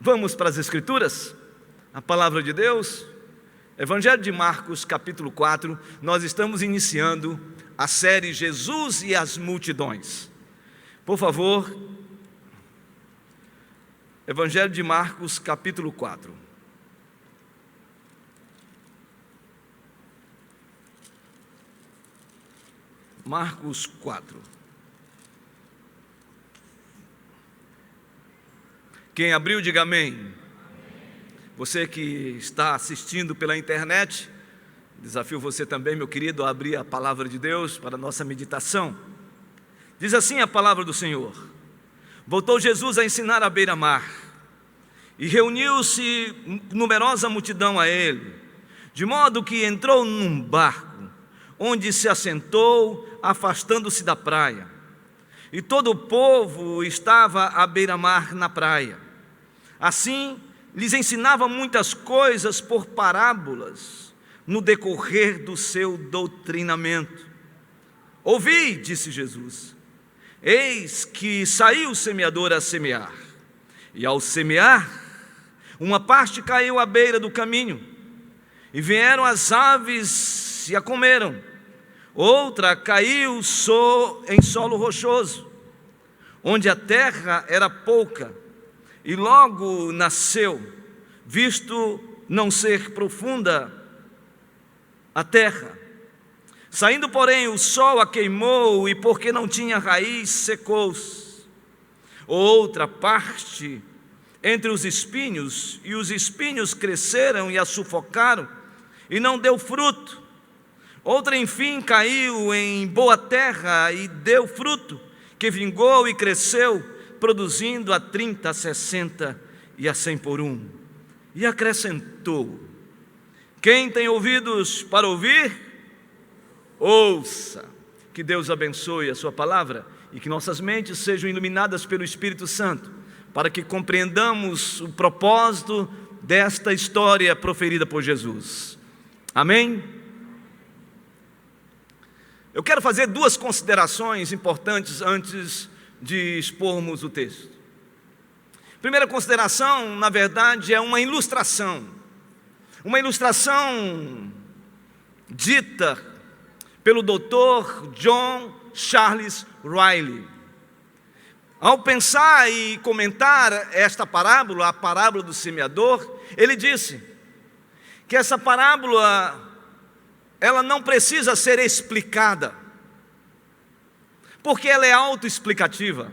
Vamos para as Escrituras, a palavra de Deus, Evangelho de Marcos, capítulo 4. Nós estamos iniciando a série Jesus e as Multidões. Por favor, Evangelho de Marcos, capítulo 4. Marcos 4. Quem abriu, diga amém. Você que está assistindo pela internet, desafio você também, meu querido, a abrir a palavra de Deus para a nossa meditação. Diz assim a palavra do Senhor: voltou Jesus a ensinar à beira-mar, e reuniu-se numerosa multidão a ele, de modo que entrou num barco, onde se assentou, afastando-se da praia. E todo o povo estava à beira-mar na praia. Assim, lhes ensinava muitas coisas por parábolas, no decorrer do seu doutrinamento. Ouvi, disse Jesus, eis que saiu o semeador a semear. E ao semear, uma parte caiu à beira do caminho, e vieram as aves e a comeram. Outra caiu em solo rochoso, onde a terra era pouca, e logo nasceu, visto não ser profunda a terra. Saindo, porém, o sol a queimou, e porque não tinha raiz, secou-se. Outra parte entre os espinhos, e os espinhos cresceram e a sufocaram, e não deu fruto. Outra, enfim, caiu em boa terra e deu fruto, que vingou e cresceu, produzindo a 30, a 60 e a 100 por um. E acrescentou: quem tem ouvidos para ouvir, ouça. Que Deus abençoe a sua palavra e que nossas mentes sejam iluminadas pelo Espírito Santo, para que compreendamos o propósito desta história proferida por Jesus. Amém? Eu quero fazer duas considerações importantes antes de expormos o texto. Primeira consideração, na verdade, é uma ilustração dita pelo Dr. John Charles Riley. Ao pensar e comentar esta parábola, a parábola do semeador, ele disse que essa parábola, ela não precisa ser explicada, porque ela é autoexplicativa.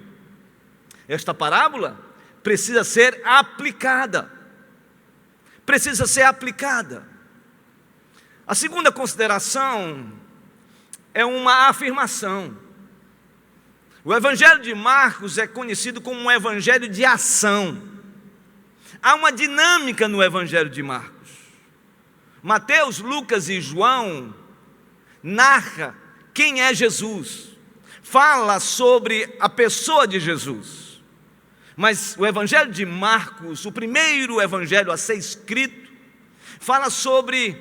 Esta parábola precisa ser aplicada. Precisa ser aplicada. A segunda consideração é uma afirmação. O Evangelho de Marcos é conhecido como um evangelho de ação. Há uma dinâmica no Evangelho de Marcos. Mateus, Lucas e João narram quem é Jesus, fala sobre a pessoa de Jesus. Mas o Evangelho de Marcos, o primeiro evangelho a ser escrito, fala sobre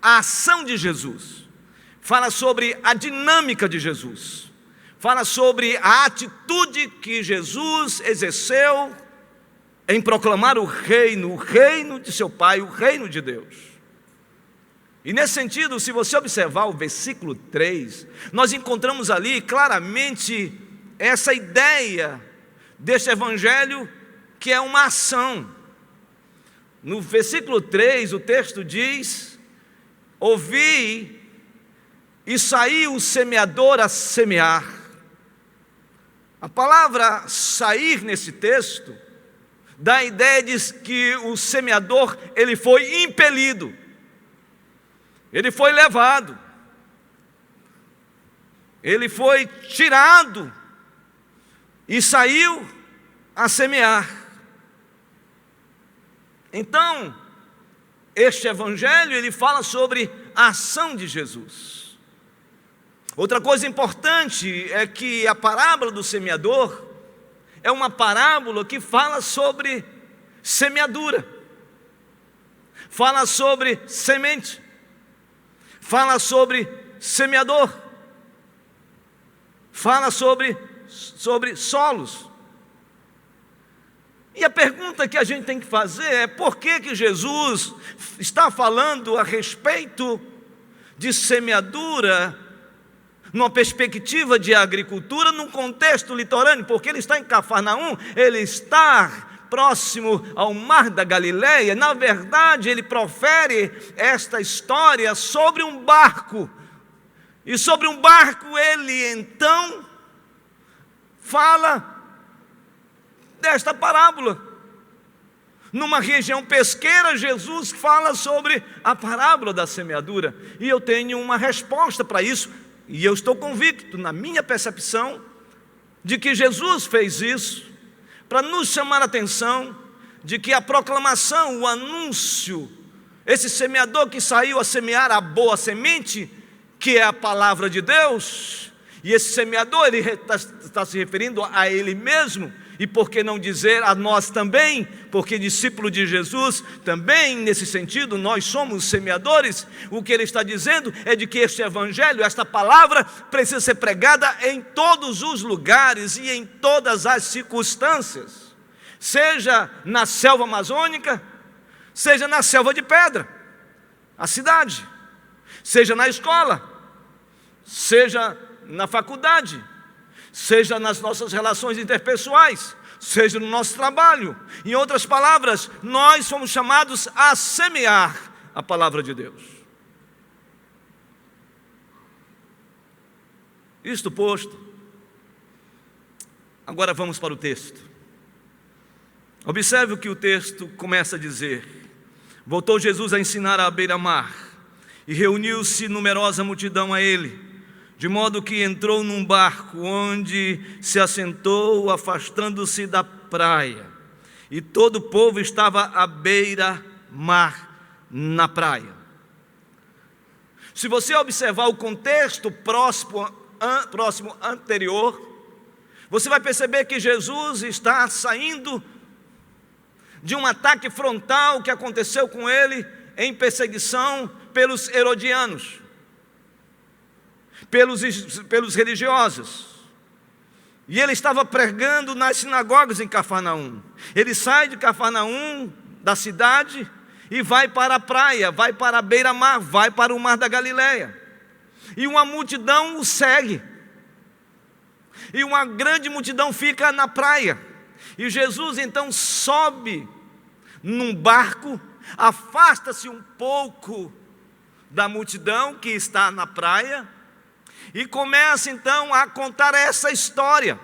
a ação de Jesus, fala sobre a dinâmica de Jesus, fala sobre a atitude que Jesus exerceu em proclamar o reino de seu Pai, o reino de Deus. E nesse sentido, se você observar o versículo 3, nós encontramos ali claramente essa ideia deste evangelho, que é uma ação. No versículo 3, o texto diz: ouvi, e saiu o semeador a semear. A palavra sair nesse texto dá a ideia de que o semeador, ele foi impelido, ele foi levado, ele foi tirado e saiu a semear. Então, este evangelho, ele fala sobre a ação de Jesus. Outra coisa importante é que a parábola do semeador é uma parábola que fala sobre semeadura, fala sobre semente, fala sobre semeador, fala sobre solos. E a pergunta que a gente tem que fazer é: por que Jesus está falando a respeito de semeadura numa perspectiva de agricultura, num contexto litorâneo? Porque ele está em Cafarnaum, ele está próximo ao mar da Galileia. Na verdade, ele profere esta história sobre um barco, e sobre um barco ele então fala desta parábola. Numa região pesqueira, Jesus fala sobre a parábola da semeadura, e eu tenho uma resposta para isso, e eu estou convicto, na minha percepção, de que Jesus fez isso para nos chamar a atenção de que a proclamação, o anúncio, esse semeador que saiu a semear a boa semente, que é a palavra de Deus, e esse semeador, ele está se referindo a ele mesmo, e por que não dizer a nós também, porque discípulo de Jesus também, nesse sentido, nós somos semeadores. O que ele está dizendo é de que este evangelho, esta palavra, precisa ser pregada em todos os lugares e em todas as circunstâncias, seja na selva amazônica, seja na selva de pedra, a cidade, seja na escola, seja na faculdade, seja nas nossas relações interpessoais, seja no nosso trabalho. Em outras palavras, nós somos chamados a semear a palavra de Deus. Isto posto, agora vamos para o texto. Observe o que o texto começa a dizer: voltou Jesus a ensinar à beira-mar, e reuniu-se numerosa multidão a ele, de modo que entrou num barco, onde se assentou, afastando-se da praia. E todo o povo estava à beira-mar, na praia. Se você observar o contexto próximo anterior, você vai perceber que Jesus está saindo de um ataque frontal que aconteceu com ele em perseguição pelos herodianos, pelos religiosos. E ele estava pregando nas sinagogas em Cafarnaum. Ele sai de Cafarnaum, da cidade, e vai para a praia, vai para a beira-mar, vai para o mar da Galileia. E uma multidão o segue, e uma grande multidão fica na praia. E Jesus então sobe num barco, afasta-se um pouco da multidão que está na praia, e começa então a contar essa história.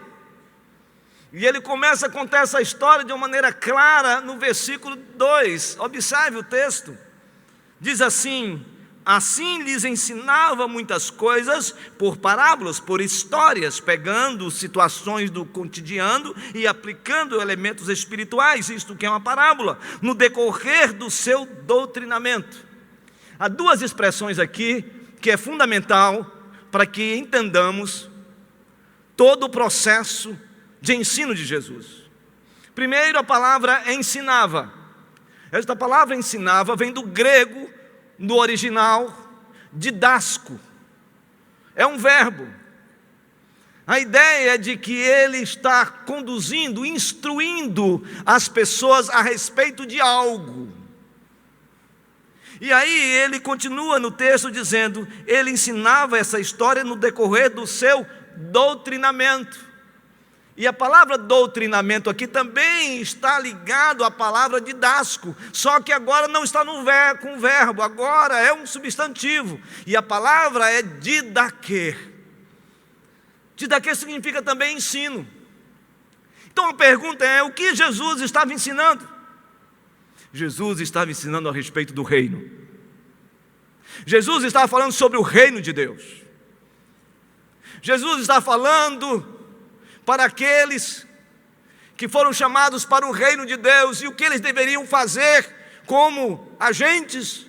E ele começa a contar essa história de uma maneira clara no versículo 2. Observe o texto. Diz assim: assim lhes ensinava muitas coisas por parábolas, por histórias, pegando situações do cotidiano e aplicando elementos espirituais, isto que é uma parábola, no decorrer do seu doutrinamento. Há duas expressões aqui que é fundamental para que entendamos todo o processo de ensino de Jesus. Primeiro, a palavra ensinava. Esta palavra ensinava vem do grego, no original, didasco. É um verbo. A ideia é de que ele está conduzindo, instruindo as pessoas a respeito de algo. E aí ele continua no texto dizendo, ele ensinava essa história no decorrer do seu doutrinamento. E a palavra doutrinamento aqui também está ligado à palavra didasco, só que agora não está com verbo, agora é um substantivo, e a palavra é didaquê. Didaquê significa também ensino. Então a pergunta é, o que Jesus estava ensinando? Jesus estava ensinando a respeito do reino. Jesus estava falando sobre o reino de Deus. Jesus estava falando para aqueles que foram chamados para o reino de Deus e o que eles deveriam fazer como agentes,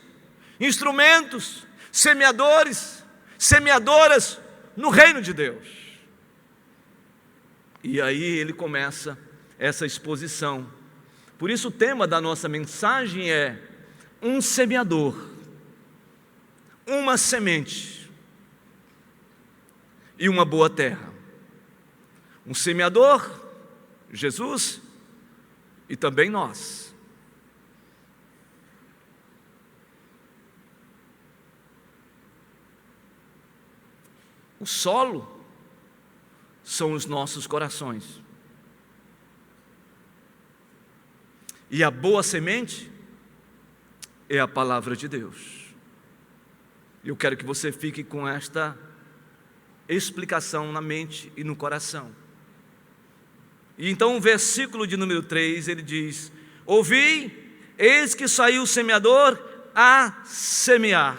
instrumentos, semeadores, semeadoras no reino de Deus. E aí ele começa essa exposição. Por isso o tema da nossa mensagem é um semeador, uma semente e uma boa terra. Um semeador, Jesus, e também nós. O solo são os nossos corações. E a boa semente é a palavra de Deus. Eu quero que você fique com esta explicação na mente e no coração. E então o versículo de número 3, ele diz: ouvi, eis que saiu o semeador a semear.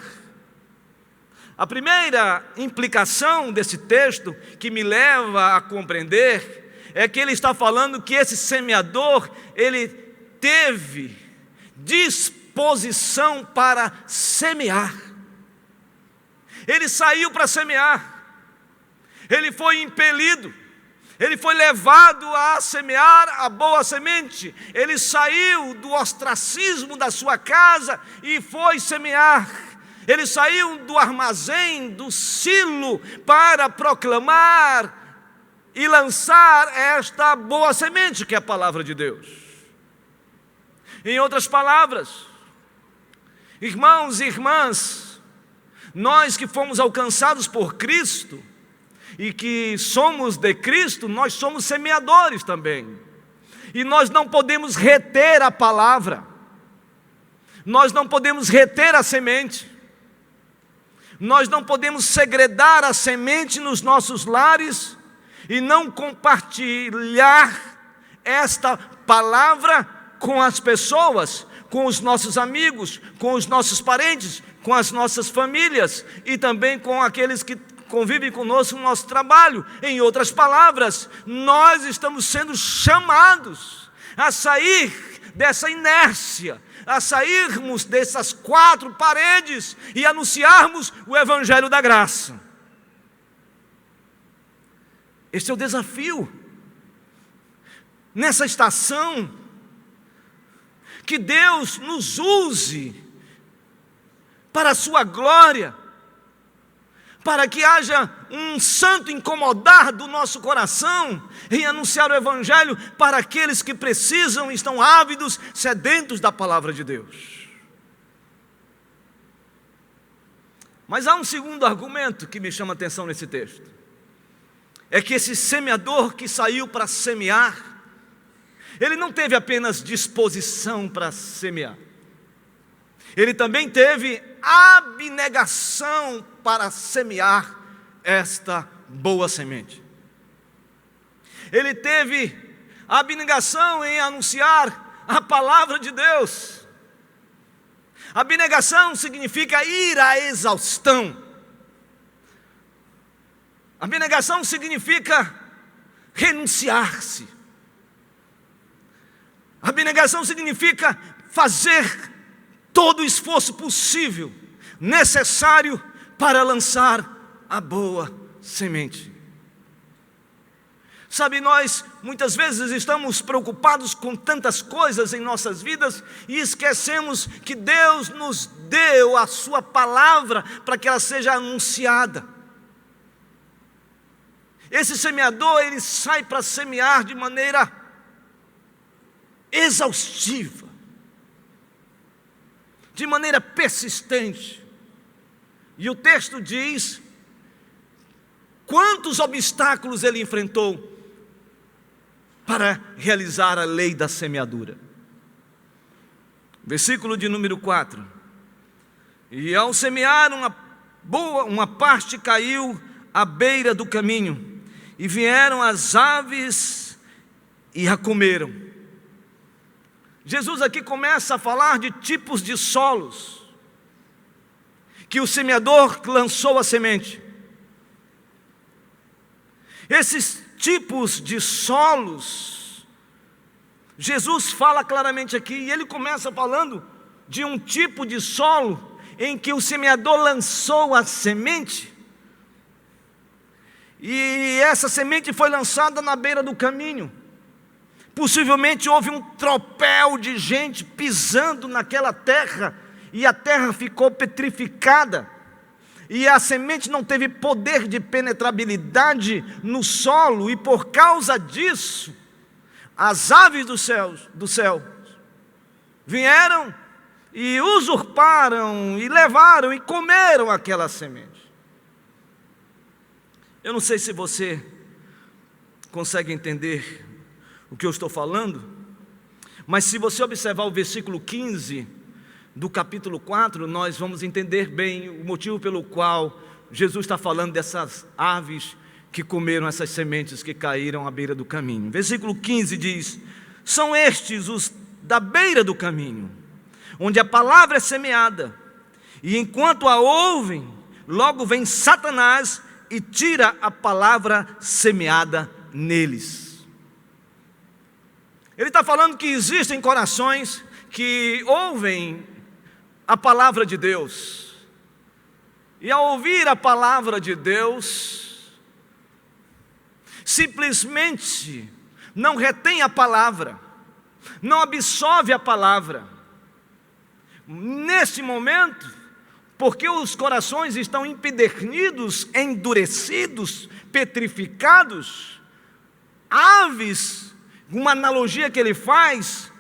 A primeira implicação desse texto que me leva a compreender é que ele está falando que esse semeador, ele teve disposição para semear. Ele saiu para semear. Ele foi impelido. Ele foi levado a semear a boa semente. Ele saiu do ostracismo da sua casa e foi semear. Ele saiu do armazém, do silo, para proclamar e lançar esta boa semente, que é a palavra de Deus. Em outras palavras, irmãos e irmãs, nós que fomos alcançados por Cristo e que somos de Cristo, nós somos semeadores também. E nós não podemos reter a palavra, nós não podemos reter a semente. Nós não podemos segredar a semente nos nossos lares e não compartilhar esta palavra com as pessoas, com os nossos amigos, com os nossos parentes, com as nossas famílias e também com aqueles que convivem conosco no nosso trabalho. Em outras palavras, nós estamos sendo chamados a sair dessa inércia, a sairmos dessas quatro paredes e anunciarmos o Evangelho da graça. Este é o desafio. Nessa estação, que Deus nos use para a sua glória, para que haja um santo incomodar do nosso coração em anunciar o Evangelho para aqueles que precisam e estão ávidos, sedentos da palavra de Deus. Mas há um segundo argumento que me chama a atenção nesse texto. É que esse semeador que saiu para semear, ele não teve apenas disposição para semear, ele também teve abnegação para semear esta boa semente. Ele teve abnegação em anunciar a palavra de Deus. Abnegação significa ir à exaustão. Abnegação significa renunciar-se. Abnegação significa fazer todo o esforço possível, necessário para lançar a boa semente. Sabe, nós muitas vezes estamos preocupados com tantas coisas em nossas vidas e esquecemos que Deus nos deu a sua palavra para que ela seja anunciada. Esse semeador, ele sai para semear de maneira exaustiva, de maneira persistente. E o texto diz quantos obstáculos ele enfrentou para realizar a lei da semeadura. Versículo de número 4. E ao semear uma parte caiu à beira do caminho, e vieram as aves e a comeram. Jesus aqui começa a falar de tipos de solos que o semeador lançou a semente. Esses tipos de solos, Jesus fala claramente aqui, e ele começa falando de um tipo de solo em que o semeador lançou a semente, e essa semente foi lançada na beira do caminho. Possivelmente houve um tropel de gente pisando naquela terra, e a terra ficou petrificada, e a semente não teve poder de penetrabilidade no solo, e por causa disso, as aves do céu vieram e usurparam, e levaram, e comeram aquela semente. Eu não sei se você consegue entender o que eu estou falando, mas se você observar o versículo 15 do capítulo 4, nós vamos entender bem o motivo pelo qual Jesus está falando dessas aves que comeram essas sementes que caíram à beira do caminho. Versículo 15 diz: são estes os da beira do caminho, onde a palavra é semeada, e enquanto a ouvem, logo vem Satanás e tira a palavra semeada neles. Ele está falando que existem corações que ouvem a palavra de Deus, e ao ouvir a palavra de Deus, simplesmente não retém a palavra, não absorve a palavra. Nesse momento, porque os corações estão empedernidos, endurecidos, petrificados, aves, uma analogia que ele faz,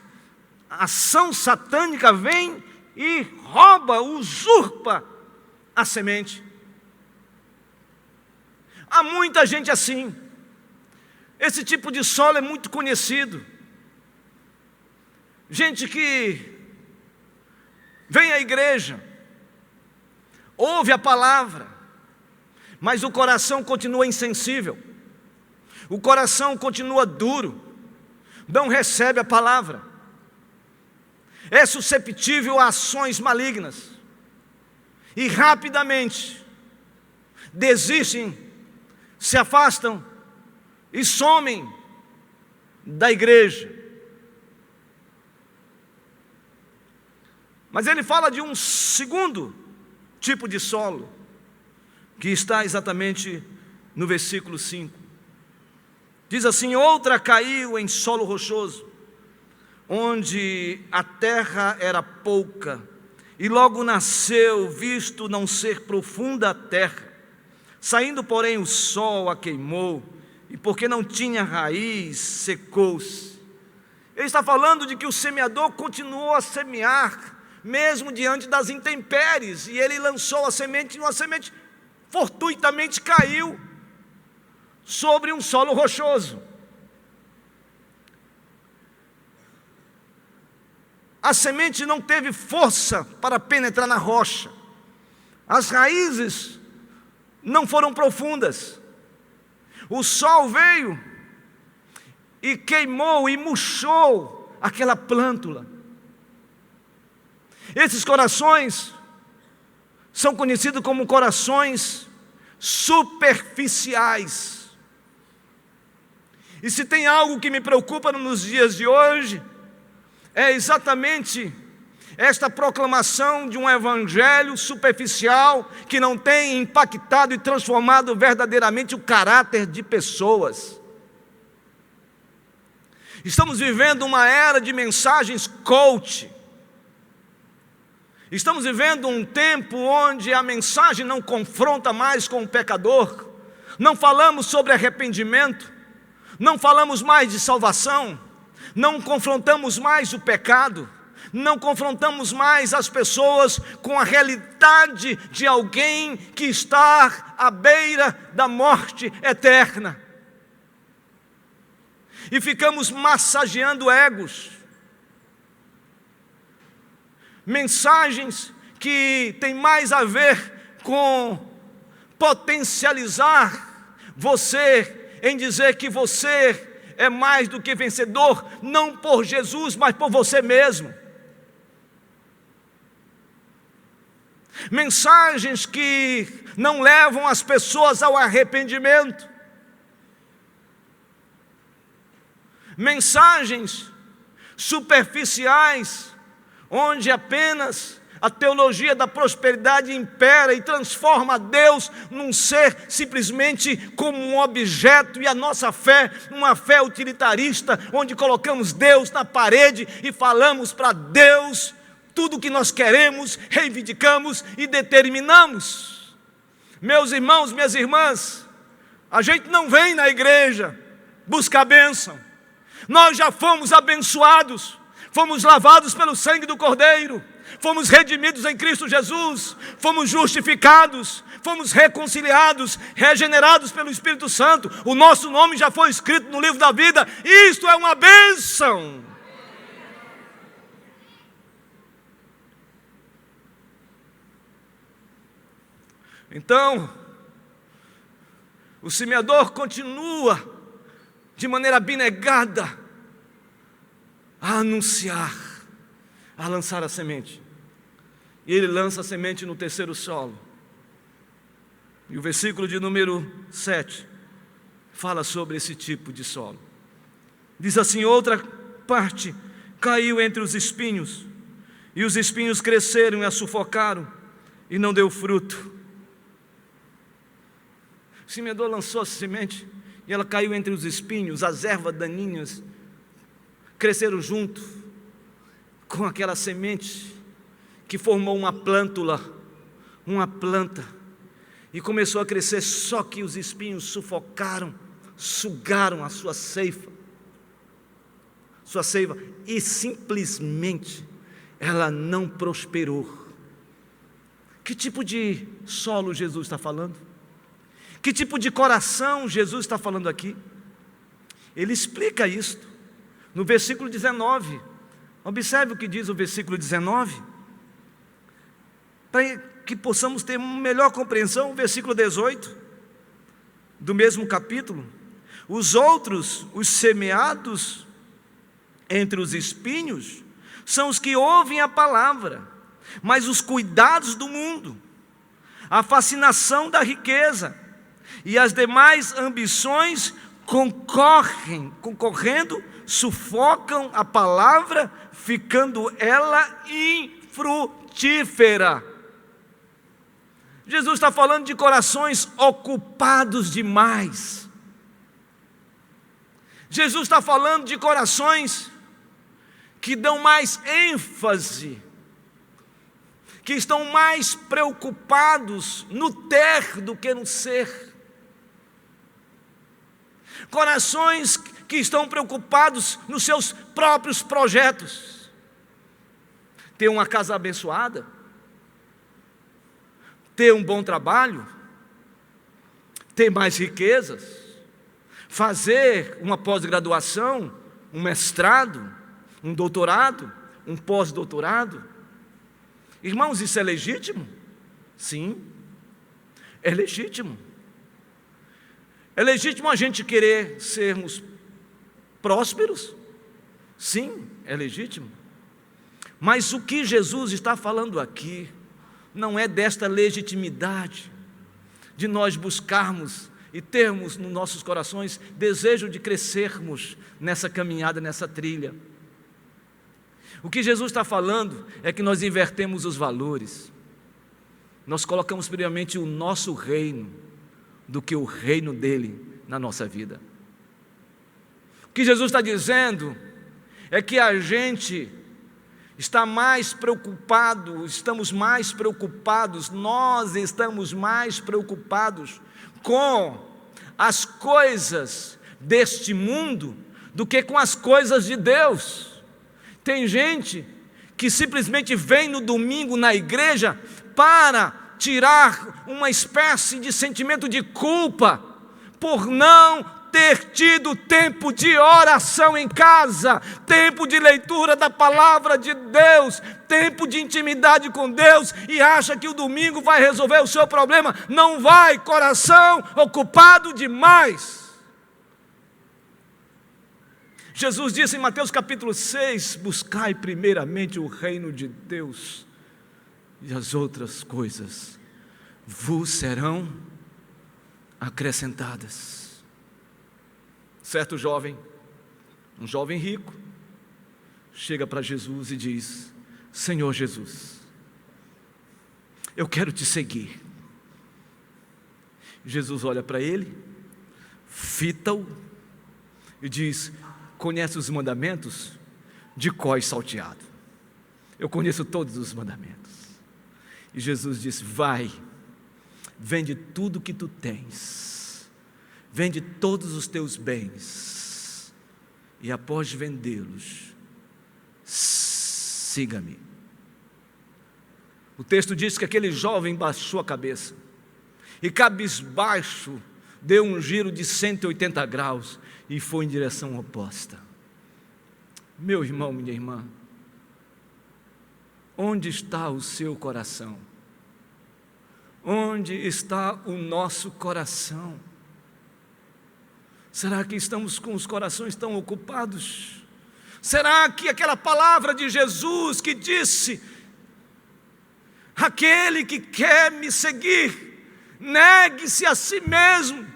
a ação satânica vem e rouba, usurpa a semente. Há muita gente assim. Esse tipo de solo é muito conhecido. Gente que vem à igreja, ouve a palavra, mas o coração continua insensível, o coração continua duro, não recebe a palavra, é susceptível a ações malignas, e rapidamente desistem, se afastam e somem da igreja. Mas ele fala de um segundo tipo de solo, que está exatamente no versículo 5. Diz assim: outra caiu em solo rochoso, onde a terra era pouca, e logo nasceu, visto não ser profunda a terra. Saindo, porém, o sol a queimou, e porque não tinha raiz, secou-se. Ele está falando de que o semeador continuou a semear, mesmo diante das intempéries, e ele lançou a semente, e uma semente fortuitamente caiu sobre um solo rochoso. A semente não teve força para penetrar na rocha, as raízes não foram profundas, o sol veio e queimou e murchou aquela plântula. Esses corações são conhecidos como corações superficiais. E se tem algo que me preocupa nos dias de hoje, é exatamente esta proclamação de um evangelho superficial que não tem impactado e transformado verdadeiramente o caráter de pessoas. Estamos vivendo uma era de mensagens coach. Estamos vivendo um tempo onde a mensagem não confronta mais com o pecador, não falamos sobre arrependimento, não falamos mais de salvação, não confrontamos mais o pecado, não confrontamos mais as pessoas com a realidade de alguém que está à beira da morte eterna. E ficamos massageando egos. Mensagens que têm mais a ver com potencializar você, em dizer que você é mais do que vencedor, não por Jesus, mas por você mesmo. Mensagens que não levam as pessoas ao arrependimento. Mensagens superficiais, onde apenas a teologia da prosperidade impera e transforma Deus num ser simplesmente como um objeto, e a nossa fé, uma fé utilitarista, onde colocamos Deus na parede e falamos para Deus tudo o que nós queremos, reivindicamos e determinamos. Meus irmãos, minhas irmãs, a gente não vem na igreja buscar bênção, Nós já fomos abençoados, fomos lavados pelo sangue do Cordeiro, fomos redimidos em Cristo Jesus, fomos justificados, fomos reconciliados, regenerados pelo Espírito Santo. O nosso nome já foi escrito no livro da vida. Isto é uma bênção. Então, o semeador continua de maneira abnegada a anunciar, a lançar a semente. E ele lança a semente no terceiro solo. E o versículo de número 7 fala sobre esse tipo de solo. Diz assim: outra parte caiu entre os espinhos, e os espinhos cresceram e a sufocaram, e não deu fruto. O semeador lançou a semente, e ela caiu entre os espinhos, as ervas daninhas cresceram junto com aquela semente, que formou uma plântula, uma planta, e começou a crescer, só que os espinhos sufocaram, sugaram a sua seiva, e simplesmente ela não prosperou. Que tipo de solo Jesus está falando? Que tipo de coração Jesus está falando aqui? Ele explica isto no versículo 19. Observe o que diz o versículo 19, para que possamos ter uma melhor compreensão. O versículo 18 do mesmo capítulo: os outros, os semeados entre os espinhos, são os que ouvem a palavra, mas os cuidados do mundo, a fascinação da riqueza e as demais ambições concorrendo, sufocam a palavra, ficando ela infrutífera. Jesus está falando de corações ocupados demais. Jesus está falando de corações que dão mais ênfase, que estão mais preocupados no ter do que no ser. Corações que estão preocupados nos seus próprios projetos. Ter uma casa abençoada, ter um bom trabalho, ter mais riquezas, fazer uma pós-graduação, um mestrado, um doutorado, um pós-doutorado. Irmãos, isso é legítimo? Sim, é legítimo. É legítimo a gente querer sermos prósperos? Sim, é legítimo. Mas o que Jesus está falando aqui não é desta legitimidade de nós buscarmos e termos nos nossos corações desejo de crescermos nessa caminhada, nessa trilha. O que Jesus está falando é que nós invertemos os valores. Nós colocamos primeiramente o nosso reino do que o reino dele na nossa vida. O que Jesus está dizendo é que a gente está mais preocupado, nós estamos mais preocupados com as coisas deste mundo do que com as coisas de Deus. Tem gente que simplesmente vem no domingo na igreja para tirar uma espécie de sentimento de culpa por não ter tido tempo de oração em casa, tempo de leitura da palavra de Deus, tempo de intimidade com Deus, e acha que o domingo vai resolver o seu problema. Não vai, coração ocupado demais. Jesus disse em Mateus capítulo 6, buscai primeiramente o reino de Deus, e as outras coisas vos serão acrescentadas. Certo jovem, um jovem rico, chega para Jesus e diz: Senhor Jesus, eu quero te seguir. Jesus olha para ele, fita-o e diz: conhece os mandamentos? De cós salteado. Eu conheço todos os mandamentos. E Jesus disse: vai, vende tudo que tu tens, vende todos os teus bens e após vendê-los, siga-me. O texto diz que aquele jovem baixou a cabeça e cabisbaixo deu um giro de 180 graus e foi em direção oposta. Meu irmão, minha irmã, onde está o seu coração? Onde está o nosso coração? Será que estamos com os corações tão ocupados? Será que aquela palavra de Jesus que disse: aquele que quer me seguir, negue-se a si mesmo,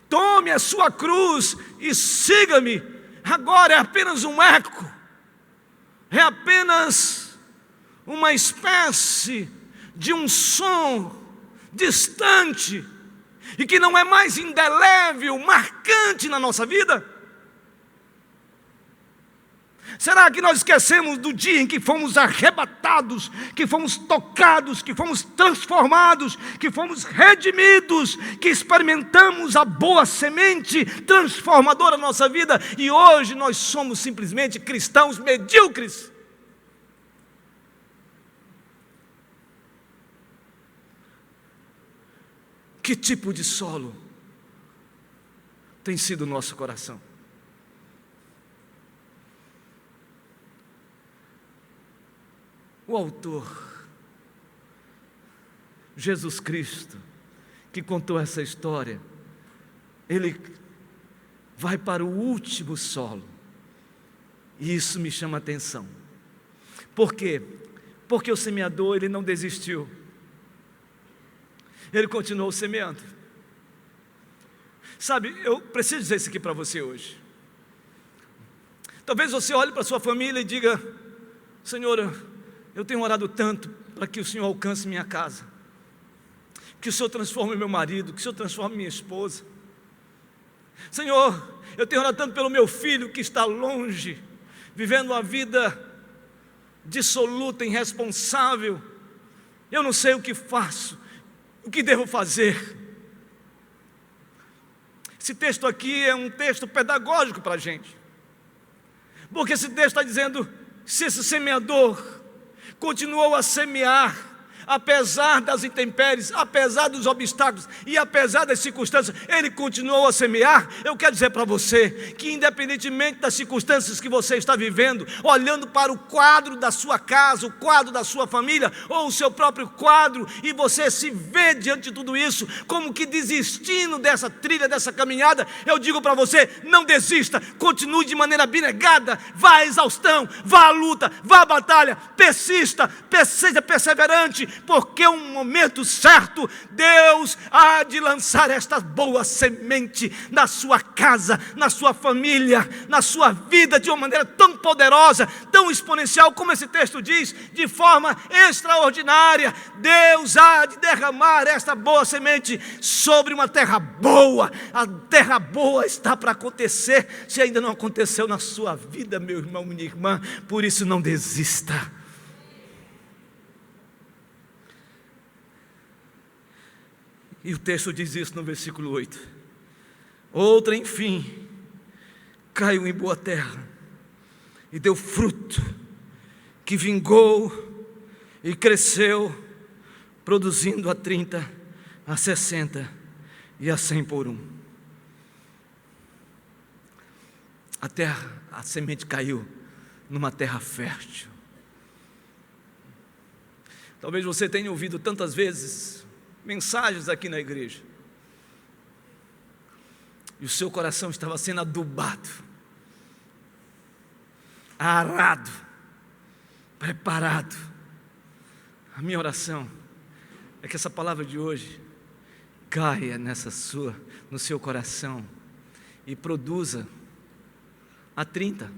tome a sua cruz e siga-me, agora é apenas um eco, é apenas uma espécie de um som distante e que não é mais indelével, marcante na nossa vida? Será que nós esquecemos do dia em que fomos arrebatados, que fomos tocados, que fomos transformados, que fomos redimidos, que experimentamos a boa semente transformadora na nossa vida e hoje nós somos simplesmente cristãos medíocres? Que tipo de solo tem sido o nosso coração? O autor, Jesus Cristo, que contou essa história, ele vai para o último solo, e isso me chama a atenção. Por quê? Porque o semeador, ele não desistiu, ele continuou semeando. Sabe, eu preciso dizer isso aqui para você hoje. Talvez você olhe para a sua família e diga: Senhor, eu tenho orado tanto para que o Senhor alcance minha casa, que o Senhor transforme meu marido, que o Senhor transforme minha esposa. Senhor, eu tenho orado tanto pelo meu filho que está longe, vivendo uma vida dissoluta, irresponsável. Eu não sei o que faço, o que devo fazer. Esse texto aqui é um texto pedagógico para a gente, porque esse texto está dizendo: se esse semeador continuou a semear, apesar das intempéries, apesar dos obstáculos e apesar das circunstâncias, ele continuou a semear. Eu quero dizer para você que independentemente das circunstâncias que você está vivendo, olhando para o quadro da sua casa, o quadro da sua família, ou o seu próprio quadro, e você se vê diante de tudo isso, como que desistindo dessa trilha, dessa caminhada, eu digo para você: não desista, continue de maneira abnegada, vá à exaustão, vá à luta, vá à batalha, persista, seja perseverante, porque um momento certo Deus há de lançar esta boa semente na sua casa, na sua família, na sua vida, de uma maneira tão poderosa, tão exponencial, como esse texto diz, de forma extraordinária. Deus há de derramar esta boa semente sobre uma terra boa. A terra boa está para acontecer, se ainda não aconteceu na sua vida, meu irmão, minha irmã. Por isso, não desista. E o texto diz isso no versículo 8: outra, enfim, caiu em boa terra e deu fruto, que vingou e cresceu, produzindo a 30, a 60 e a 100 por um. A semente caiu numa terra fértil. Talvez você tenha ouvido tantas vezes mensagens aqui na igreja, e o seu coração estava sendo adubado, arado, preparado. A minha oração é que essa palavra de hoje caia no seu coração e produza a 30,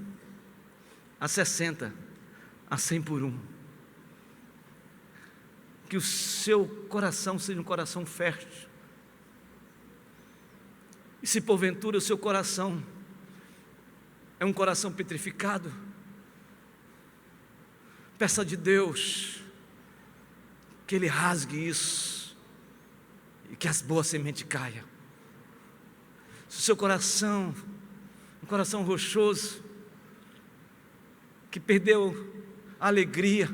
a 60, a 100 por um. Que o seu coração seja um coração fértil. E se porventura o seu coração é um coração petrificado, peça de Deus que Ele rasgue isso e que as boas sementes caiam. Se o seu coração, um coração rochoso, que perdeu a alegria,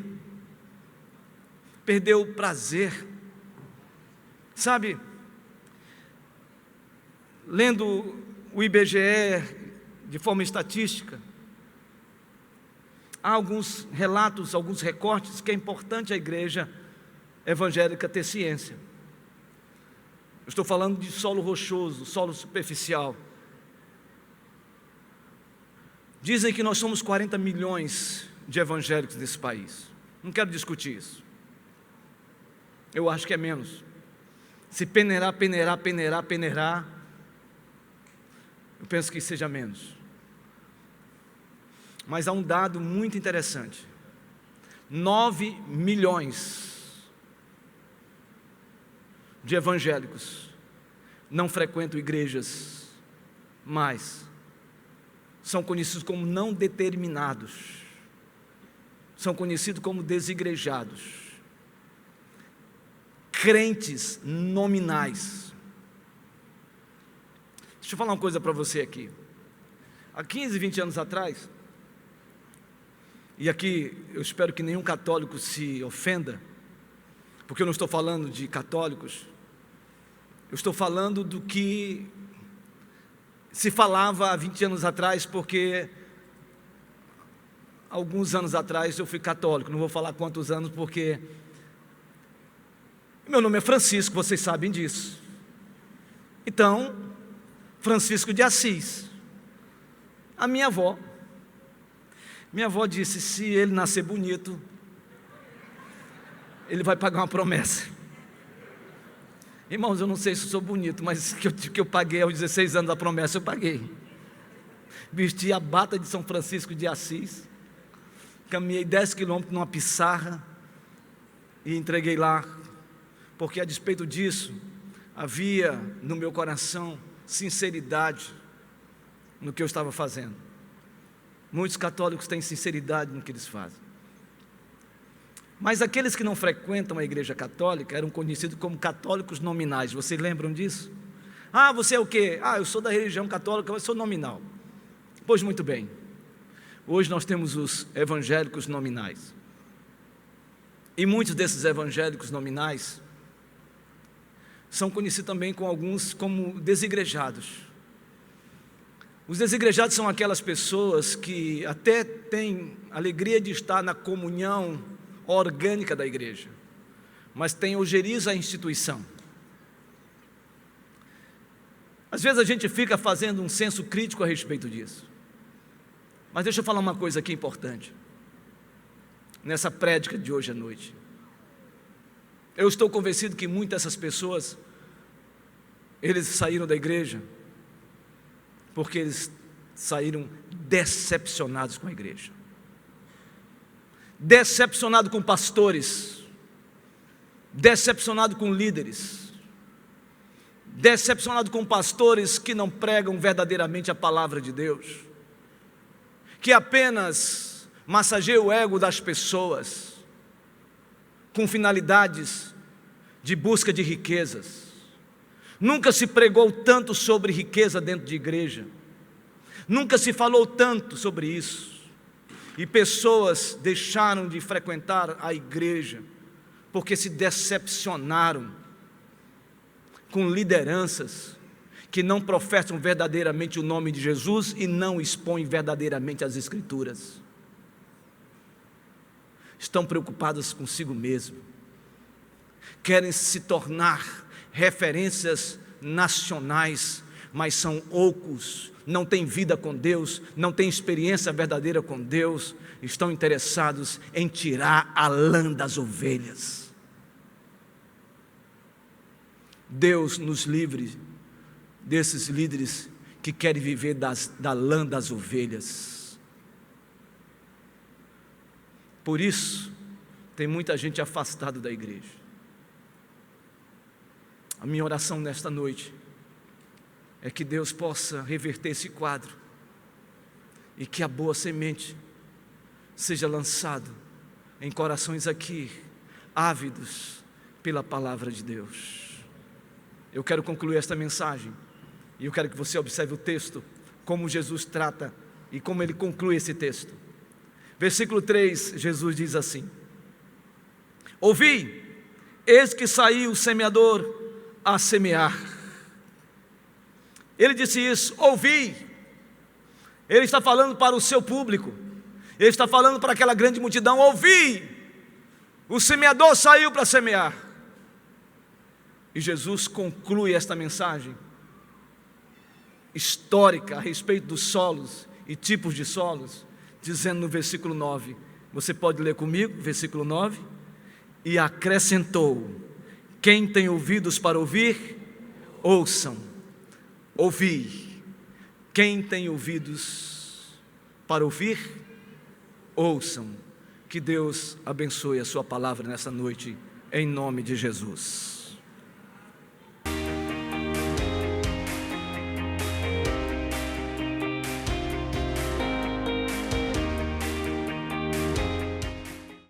perdeu o prazer, sabe, lendo o IBGE de forma estatística, há alguns relatos, alguns recortes que é importante a igreja evangélica ter ciência. Eu estou falando de solo rochoso, solo superficial. Dizem que nós somos 40 milhões de evangélicos nesse país. Não quero discutir isso. Eu acho que é menos. Se peneirar, eu penso que seja menos. Mas há um dado muito interessante: 9 milhões de evangélicos não frequentam igrejas mais, são conhecidos como não determinados, são conhecidos como desigrejados, crentes nominais. Deixa eu falar uma coisa para você aqui. Há 15, 20 anos atrás, e aqui eu espero que nenhum católico se ofenda, porque eu não estou falando de católicos, eu estou falando do que se falava há 20 anos atrás, porque alguns anos atrás eu fui católico, não vou falar quantos anos, porque meu nome é Francisco, vocês sabem disso. Então, Francisco de Assis. A minha avó disse: se ele nascer bonito, ele vai pagar uma promessa. Irmãos, eu não sei se eu sou bonito, mas que eu paguei aos 16 anos a promessa, eu paguei. Vesti a bata de São Francisco de Assis, caminhei 10 quilômetros numa pissarra e entreguei lá, porque a despeito disso, havia no meu coração sinceridade no que eu estava fazendo. Muitos católicos têm sinceridade no que eles fazem. Mas aqueles que não frequentam a igreja católica eram conhecidos como católicos nominais. Vocês lembram disso? Ah, você é o quê? Ah, eu sou da religião católica, mas sou nominal. Pois muito bem. Hoje nós temos os evangélicos nominais. E muitos desses evangélicos nominais são conhecidos também com alguns como desigrejados. Os desigrejados são aquelas pessoas que até têm alegria de estar na comunhão orgânica da igreja, mas têm ojeriza à instituição. Às vezes a gente fica fazendo um senso crítico a respeito disso. Mas deixa eu falar uma coisa aqui importante, nessa prédica de hoje à noite. Eu estou convencido que muitas dessas pessoas, eles saíram da igreja porque eles saíram decepcionados com a igreja, decepcionado com pastores, decepcionado com líderes, decepcionado com pastores que não pregam verdadeiramente a palavra de Deus, que apenas massageiam o ego das pessoas com finalidades de busca de riquezas. Nunca se pregou tanto sobre riqueza dentro de igreja, nunca se falou tanto sobre isso. E pessoas deixaram de frequentar a igreja porque se decepcionaram com lideranças que não professam verdadeiramente o nome de Jesus e não expõem verdadeiramente as Escrituras. Estão preocupadas consigo mesmo, querem se tornar referências nacionais, mas são ocos, não têm vida com Deus, não têm experiência verdadeira com Deus, estão interessados em tirar a lã das ovelhas. Deus nos livre desses líderes que querem viver da lã das ovelhas. Por isso, tem muita gente afastada da igreja. A minha oração nesta noite é que Deus possa reverter esse quadro e que a boa semente seja lançada em corações aqui, ávidos pela palavra de Deus. Eu quero concluir esta mensagem E eu quero que você observe o texto, como Jesus trata e como ele conclui esse texto. Versículo 3, Jesus diz assim: ouvi, eis que saiu o semeador a semear. Ele disse isso, ouvi. Ele está falando para o seu público, ele está falando para aquela grande multidão: ouvi, o semeador saiu para semear. E Jesus conclui esta mensagem histórica a respeito dos solos e tipos de solos, dizendo no versículo 9, você pode ler comigo, versículo 9: e acrescentou: quem tem ouvidos para ouvir, ouçam. Ouvi. Quem tem ouvidos para ouvir, ouçam. Que Deus abençoe a sua palavra nessa noite, em nome de Jesus.